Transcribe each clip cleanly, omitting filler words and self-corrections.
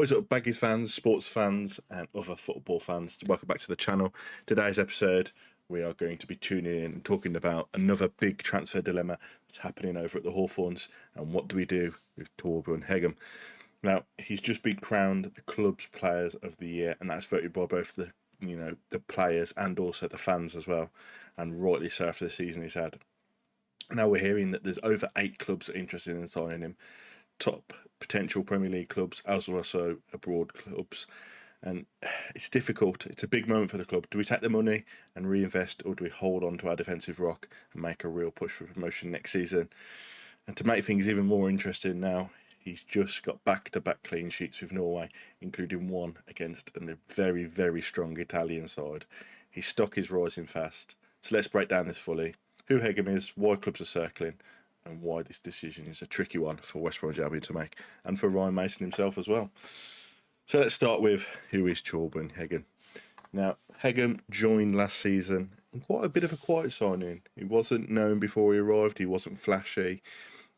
What is up, Baggies fans, sports fans, and other football fans? Welcome back to the channel. Today's episode, we are going to be tuning in and talking about another big transfer dilemma that's happening over at the Hawthorns, and what do we do with Torbjørn Heggem? Now, he's just been crowned the club's Players of the Year, and that's voted by both the players and also the fans as well, and rightly so after the season he's had. Now we're hearing that there's over 8 clubs that are interested in signing him. Top potential Premier League clubs as well as abroad clubs, and it's difficult. It's a big moment for the club. Do we take the money and reinvest, or do we hold on to our defensive rock and make a real push for promotion next season? And to make things even more interesting now, he's just got back-to-back clean sheets with Norway, including one against a very, very strong Italian side. His stock is rising fast. So let's break down this fully. Who Hegum is, why clubs are circling, and why this decision is a tricky one for West Bromwich Albion to make, and for Ryan Mason himself as well. So let's start with who is Torbjørn Heggem. Now, Hegum joined last season in quite a bit of a quiet signing. He wasn't known before he arrived, he wasn't flashy,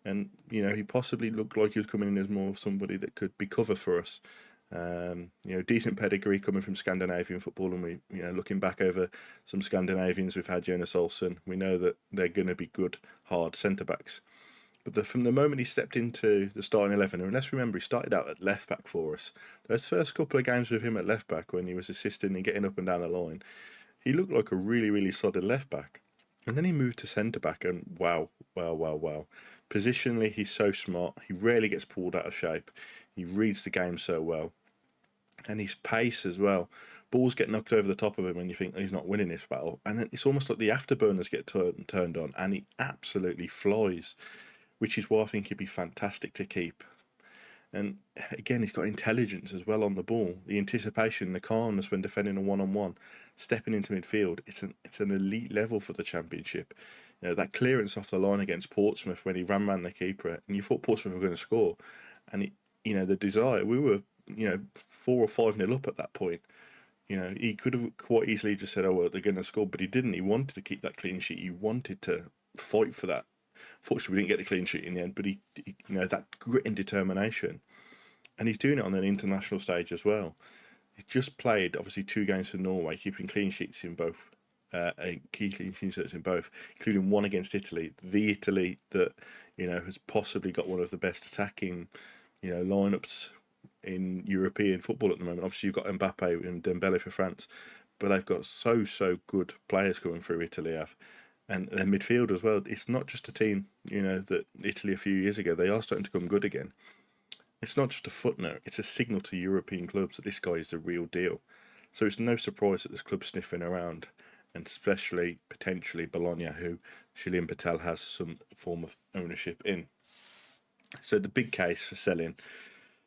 and he possibly looked like he was coming in as more of somebody that could be cover for us. Decent pedigree coming from Scandinavian football, and we, looking back over some Scandinavians, we've had Jonas Olsson. We know that they're going to be good, hard centre backs. But from the moment he stepped into the starting 11, and let's remember he started out at left back for us. Those first couple of games with him at left back, when he was assisting and getting up and down the line, he looked like a really, really solid left back. And then he moved to centre back, and wow. Positionally, he's so smart. He rarely gets pulled out of shape. He reads the game so well. And his pace as well. Balls get knocked over the top of him when you think he's not winning this battle. And then it's almost like the afterburners get turned on, and he absolutely flies, which is why I think he'd be fantastic to keep. And again, he's got intelligence as well on the ball. The anticipation, the calmness when defending a one-on-one, stepping into midfield. It's an elite level for the Championship. That clearance off the line against Portsmouth when he ran around the keeper, and you thought Portsmouth were going to score. And the desire, we were 4 or 5-0 up at that point. He could have quite easily just said, "Oh well, they're going to score," but he didn't. He wanted to keep that clean sheet. He wanted to fight for that. Fortunately, we didn't get the clean sheet in the end, but he that grit and determination, and he's doing it on an international stage as well. He's just played obviously 2 games for Norway, keeping clean sheets in both, key clean sheets in both, including one against Italy, the Italy that has possibly got one of the best attacking lineups in European football at the moment. Obviously, you've got Mbappe and Dembele for France, but they've got so good players coming through Italy have. And their midfield as well. It's not just a team, that Italy a few years ago, they are starting to come good again. It's not just a footnote, it's a signal to European clubs that this guy is the real deal. So it's no surprise that this club's sniffing around, and especially, potentially, Bologna, who Shilin Patel has some form of ownership in. So the big case for selling.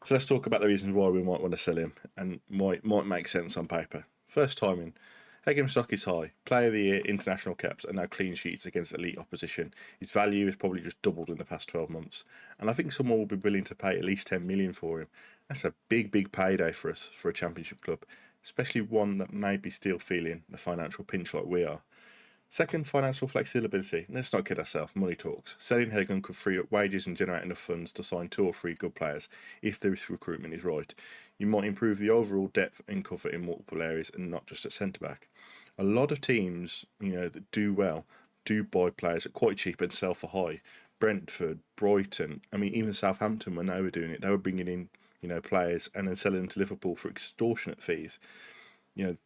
So let's talk about the reasons why we might want to sell him, and might make sense on paper. First, timing. Hegum's stock is high. Player of the Year, international caps, and now clean sheets against elite opposition. His value has probably just doubled in the past 12 months. And I think someone will be willing to pay at least 10 million for him. That's a big payday for us, for a Championship club. Especially one that may be still feeling the financial pinch like we are. Second, financial flexibility. Let's not kid ourselves, money talks. Selling Hegum could free up wages and generate enough funds to sign 2 or 3 good players if the recruitment is right. You might improve the overall depth and cover in multiple areas and not just at centre-back. A lot of teams, that do well, do buy players at quite cheap and sell for high. Brentford, Brighton, even Southampton, when they were doing it, they were bringing in, players and then selling them to Liverpool for extortionate fees.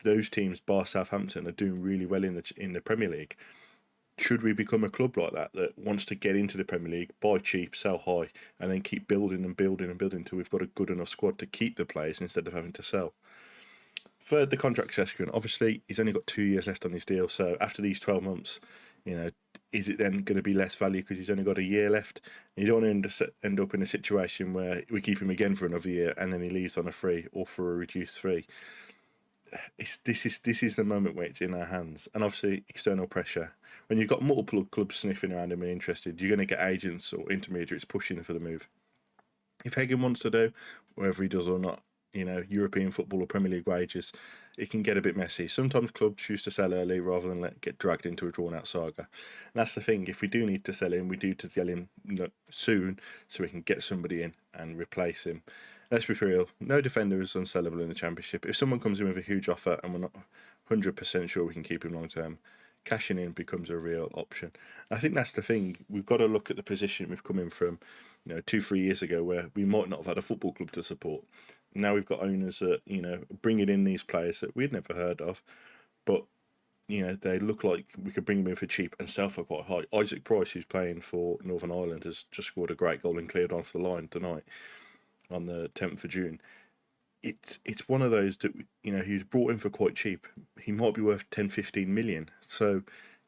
Those teams, bar Southampton, are doing really well in the Premier League. Should we become a club like that wants to get into the Premier League, buy cheap, sell high, and then keep building until we've got a good enough squad to keep the players instead of having to sell? Third, the contract session. Obviously, he's only got 2 years left on his deal, so after these 12 months, is it then going to be less value because he's only got a year left? You don't want to end up in a situation where we keep him again for another year and then he leaves on a free or for a reduced fee. This is the moment where it's in our hands, and obviously external pressure. When you've got multiple clubs sniffing around him and interested, you're going to get agents or intermediaries pushing for the move. If Hegum wants to do, whether he does or not, European football or Premier League wages, it can get a bit messy. Sometimes clubs choose to sell early rather than get dragged into a drawn-out saga. And that's the thing. If we do need to sell him, we do to sell him soon so we can get somebody in and replace him. let's be real, no defender is unsellable in the Championship. If someone comes in with a huge offer and we're not 100% sure we can keep him long term, cashing in becomes a real option. I think that's the thing. We've got to look at the position we've come in from, 2-3 years ago, where we might not have had a football club to support. Now we've got owners that, bringing in these players that we'd never heard of, but they look like we could bring them in for cheap and sell for quite high. Isaac Price, who's playing for Northern Ireland, has just scored a great goal and cleared off the line tonight on the 10th of June. It's one of those that, he was brought in for quite cheap. He might be worth 10-15 million. So,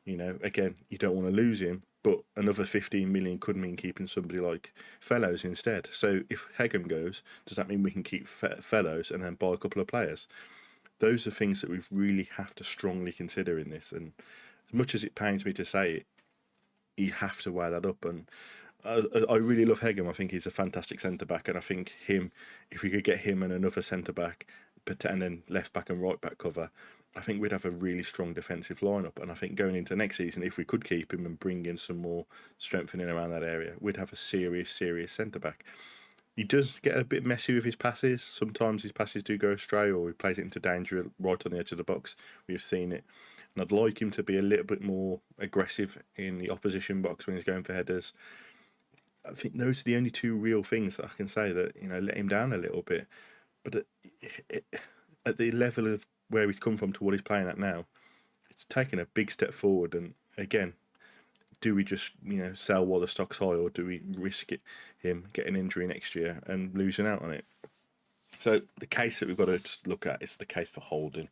again, you don't want to lose him, but another 15 million could mean keeping somebody like Fellows instead. So if Hegum goes, does that mean we can keep Fellows and then buy a couple of players? Those are things that we really have to strongly consider in this. And as much as it pains me to say it, you have to weigh that up. And I really love Hegum. I think he's a fantastic centre-back. And I think if we could get him and another centre-back, and then left-back and right-back cover, I think we'd have a really strong defensive lineup. And I think going into next season, if we could keep him and bring in some more strengthening around that area, we'd have a serious centre-back. He does get a bit messy with his passes. Sometimes his passes do go astray, or he plays it into danger right on the edge of the box. We've seen it. And I'd like him to be a little bit more aggressive in the opposition box when he's going for headers. I think those are the only two real things that I can say that, let him down a little bit. But at the level of where he's come from to what he's playing at now, it's taken a big step forward. And again, do we just sell while the stock's high, or do we risk him getting an injury next year and losing out on it? So the case that we've got to just look at is the case for holding,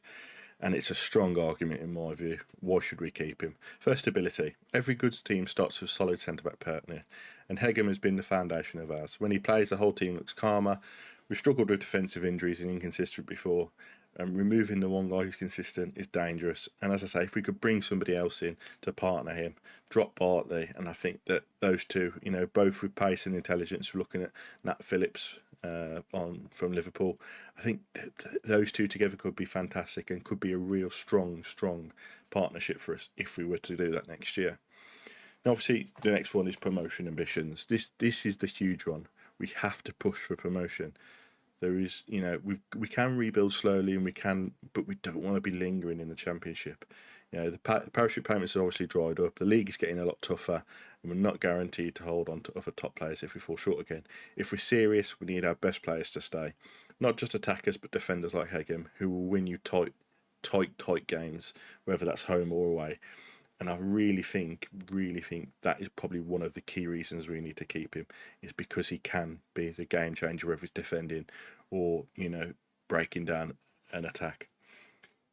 and it's a strong argument in my view. Why should we keep him? First, stability. Every good team starts with solid centre-back partner, and Hegum has been the foundation of ours. When he plays, the whole team looks calmer. We've struggled with defensive injuries and inconsistent before. Removing the one guy who's consistent is dangerous. And as I say, if we could bring somebody else in to partner him, drop Bartley, and I think that those two, both with pace and intelligence, we're looking at Nat Phillips from Liverpool. I think those two together could be fantastic and could be a real strong partnership for us if we were to do that next year. Now, obviously, the next one is promotion ambitions. This is the huge one. We have to push for promotion. There is, we can rebuild slowly, and but we don't want to be lingering in the Championship. The parachute payments are obviously dried up. The league is getting a lot tougher, and we're not guaranteed to hold on to other top players if we fall short again. If we're serious, we need our best players to stay, not just attackers, but defenders like Hegum, who will win you tight games, whether that's home or away. And I really think that is probably one of the key reasons we need to keep him, is because he can be the game changer, whether it's defending or, breaking down an attack.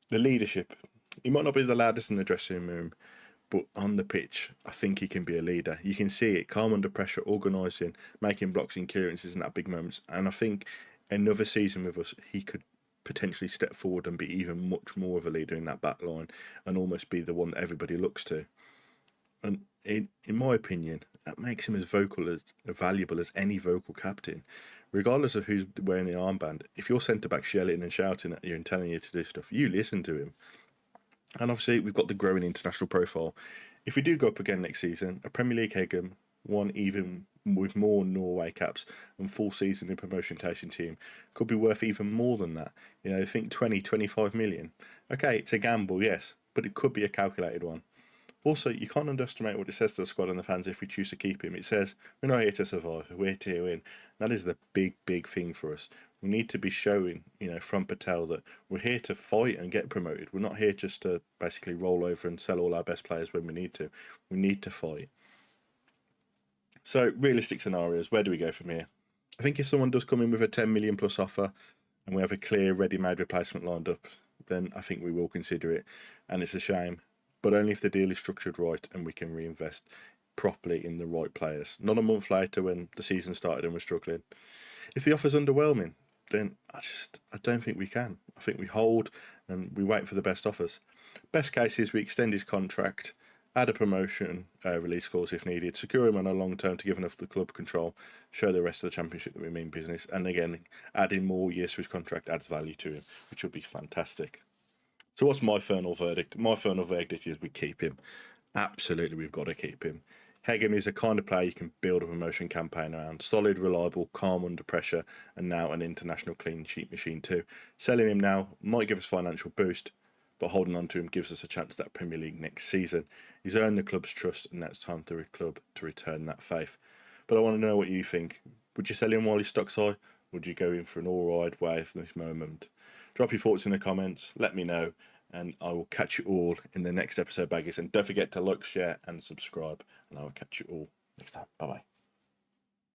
The leadership. He might not be the loudest in the dressing room, but on the pitch, I think he can be a leader. You can see it, calm under pressure, organising, making blocks and clearances in that big moments. And I think another season with us, he could potentially step forward and be even much more of a leader in that back line, and almost be the one that everybody looks to. And in my opinion, that makes him as valuable as any vocal captain, regardless of who's wearing the armband. If your centre-back's yelling and shouting at you and telling you to do stuff, you listen to him. And obviously, we've got the growing international profile. If we do go up again next season, a Premier League Hegum, one even with more Norway caps and full season in promotion team, could be worth even more than that. I think 20-25 million. Okay, it's a gamble, yes, but it could be a calculated one. Also, you can't underestimate what it says to the squad and the fans if we choose to keep him. It says, we're not here to survive, we're here to win. That is the big thing for us. We need to be showing, from Patel, that we're here to fight and get promoted. We're not here just to basically roll over and sell all our best players when we need to. We need to fight. So, realistic scenarios, where do we go from here? I think if someone does come in with a 10 million plus offer and we have a clear, ready-made replacement lined up, then I think we will consider it. And it's a shame, but only if the deal is structured right and we can reinvest properly in the right players. Not a month later when the season started and we're struggling. If the offer's underwhelming, then I don't think we can. I think we hold and we wait for the best offers. Best case is we extend his contract, add a promotion release clause if needed, secure him on a long term to give enough the club control, show the rest of the Championship that we mean business, and again, adding more years to his contract adds value to him, which would be fantastic. So what's my final verdict? My final verdict is we keep him. Absolutely, we've got to keep him. Hegum is a kind of player you can build a promotion campaign around. Solid, reliable, calm under pressure, and now an international clean sheet machine too. Selling him now might give us a financial boost, but holding on to him gives us a chance at Premier League next season. He's earned the club's trust, and now it's time for the club to return that faith. But I want to know what you think. Would you sell him while he's stock's high? Would you go in for an all-right wave from this moment? Drop your thoughts in the comments. Let me know, and I will catch you all in the next episode, baggies. And don't forget to like, share, and subscribe. And I will catch you all next time. Bye bye.